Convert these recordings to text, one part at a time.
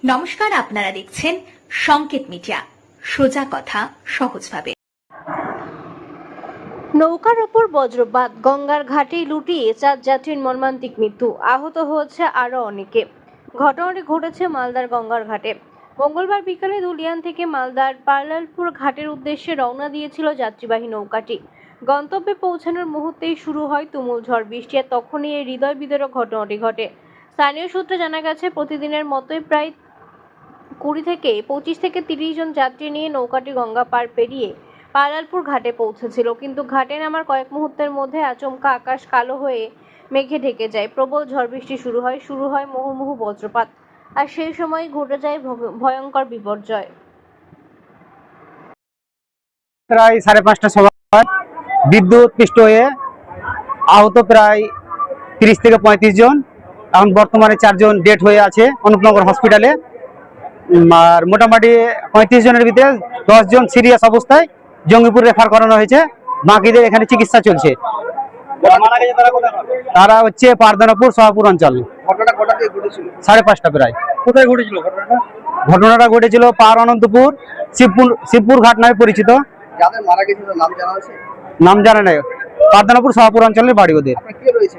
নমস্কার, আপনারা দেখছেন সংকেত মিডিয়া, সোজা কথা সহজভাবে। নৌকার ওপর বজ্রপাত, গঙ্গার ঘাটেই লুটিয়ে 4 যাত্রীর মর্মান্তিক মৃত্যু, আহত হয়েছে আরো অনেকে। ঘটনাটি ঘটেছে মালদার গঙ্গার ঘাটে। মঙ্গলবার বিকালে ধুলিয়ান থেকে মালদার পার্লালপুর ঘাটের উদ্দেশ্যে রওনা দিয়েছিল যাত্রীবাহী নৌকাটি। গন্তব্যে পৌঁছানোর মুহূর্তেই শুরু হয় তুমুল ঝড় বৃষ্টি, আর তখনই এই হৃদয় বিদারক ঘটনাটি ঘটে। স্থানীয় সূত্রে জানা গেছে, প্রতিদিনের মতোই প্রায় 25 থেকে 30 জন যাত্রী নিয়ে নৌকাটি গঙ্গা পার পেরিয়ে পার্লালপুর ঘাটে পৌঁছেছিল, কিন্তু ঘাটে নামার কয়েক মুহূর্তের মধ্যে আচমকা আকাশ কালো হয়ে মেঘে ঢেকে যায়। প্রবল ঝড় বৃষ্টি শুরু হয় মুহুর্মুহু বজ্রপাত, আর সেই সময় ঘটে যায় ভয়ঙ্কর বিপর্যয়। প্রায় 5:30টার সময় বিদ্যুৎ পৃষ্ঠ হয়ে আহত প্রায় 30 থেকে 35 জন। এখন বর্তমানে 4 জন ডেড হয়ে আছে অনুপনগর হসপিটালে। আর মোটামুটি 35 জনের ভিতরে 10 জন সিরিয়াস অবস্থায় জঙ্গিপুর রেফার করানো হয়েছে। বাকিদের এখানে চিকিৎসা চলছে। তারা হচ্ছে পারদানাপুর সোহাপুর অঞ্চল। ঘটনাটা কটা দিয়ে ঘটেছিল? 5:30টা প্রায়। কোথায় ঘটেছিল ঘটনাটা? ঘটনাটা ঘটেছিল পার অনন্তপুর শিবপুর ঘাট নামে পরিচিত। যাদের মারা গেছিল নাম জানা আছে? নাম জানা নেই। পারদানাপুর সোহাপুর অঞ্চলের বাড়ি ওদের। আপনার কে রয়েছে?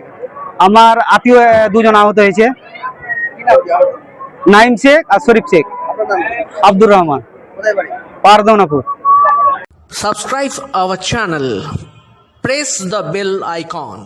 আমার আত্মীয় 2 জন আহত হয়েছে, কি নাম কি? নাইম শেখ আর শরীফ শেখ। আপনার নাম কি? আব্দুর রহমান, কোথায় বাড়ি? পারদানাপুর। Subscribe our channel. Press the bell icon.